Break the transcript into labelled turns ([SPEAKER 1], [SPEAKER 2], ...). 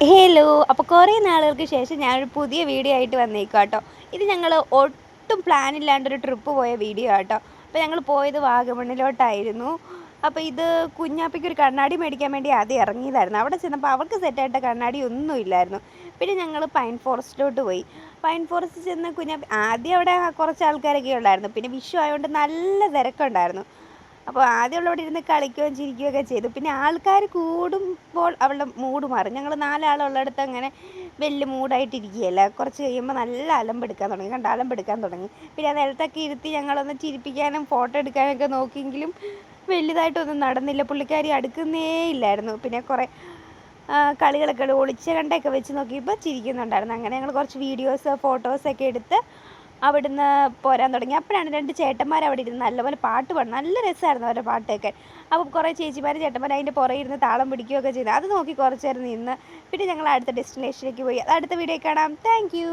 [SPEAKER 1] Hello! അപ്പോൾ കുറേ നാളുകൾക്ക് ശേഷം ഞാനൊരു പുതിയ വീഡിയോ ആയിട്ട് വന്നേക്കാട്ടോ. ഇത് ഞങ്ങൾ ഒട്ടും പ്ലാനില്ലാണ്ടൊരു ട്രിപ്പ് പോയ വീഡിയോ ആട്ടോ. അപ്പോൾ ഞങ്ങൾ പോയത് വാഗമണ്ണിലോട്ടായിരുന്നു. അപ്പോൾ ഇത് കുഞ്ഞാപ്പയ്ക്കൊരു കണ്ണാടി മേടിക്കാൻ വേണ്ടി ആദ്യം ഇറങ്ങിയതായിരുന്നു. അവിടെ ചെന്നപ്പോൾ അവൾക്ക് സെറ്റായിട്ട കണ്ണാടി ഒന്നും ഇല്ലായിരുന്നു. പിന്നെ ഞങ്ങൾ പൈൻ ഫോറസ്റ്റിലോട്ട് പോയി. പൈൻ ഫോറസ്റ്റിൽ ചെന്ന് കുഞ്ഞാപ്പി ആദ്യം അവിടെ കുറച്ച് ആൾക്കാരൊക്കെ ഉള്ളായിരുന്നു. പിന്നെ വിഷു ആയതുകൊണ്ട് നല്ല തിരക്കുണ്ടായിരുന്നു. അപ്പോൾ ആദ്യം അവിടെ ഇരുന്ന് കളിക്കുകയും ചിരിക്കുകയൊക്കെ ചെയ്തു. പിന്നെ ആൾക്കാർ കൂടുമ്പോൾ അവളുടെ മൂഡ് മാറും. ഞങ്ങൾ 4 ആളുള്ളിടത്ത് അങ്ങനെ വലിയ മൂഡായിട്ടിരിക്കുകയല്ല. കുറച്ച് കഴിയുമ്പോൾ നല്ല അലമ്പെടുക്കാൻ തുടങ്ങി. അലമ്പെടുക്കാൻ തുടങ്ങി. പിന്നെ ആ നിലത്തൊക്കെ ഇരുത്തി ഞങ്ങളൊന്ന് ചിരിപ്പിക്കാനും ഫോട്ടോ എടുക്കാനൊക്കെ നോക്കിയെങ്കിലും വലുതായിട്ടൊന്നും നടന്നില്ല. പുള്ളിക്കാരി അടുക്കുന്നേ ഇല്ലായിരുന്നു. പിന്നെ കുറേ കളികളൊക്കെ ഒളിച്ച കണ്ടൊക്കെ വെച്ച് നോക്കിയപ്പോൾ ചിരിക്കുന്നുണ്ടായിരുന്നു. അങ്ങനെ ഞങ്ങൾ കുറച്ച് വീഡിയോസ് ഫോട്ടോസൊക്കെ എടുത്ത് അവിടുന്ന് പോരാൻ തുടങ്ങി. അപ്പോഴാണ് 2 ചേട്ടന്മാർ അവിടെ ഇരുന്ന് നല്ലപോലെ പാട്ട് പാടും. നല്ല രസമായിരുന്നു അവരുടെ പാട്ട് കേൾക്കാൻ. അപ്പോൾ കുറേ ചേച്ചിമാരും ചേട്ടന്മാരും അതിൻ്റെ പുറകെ ഇരുന്ന് താളം പിടിക്കുകയൊക്കെ ചെയ്തു. അത് നോക്കി കുറച്ച് നേരം നിന്ന് പിന്നെ ഞങ്ങൾ അടുത്ത ഡെസ്റ്റിനേഷനിലേക്ക് പോയി. അത് അടുത്ത വീഡിയോയിൽ കാണാം. Thank you.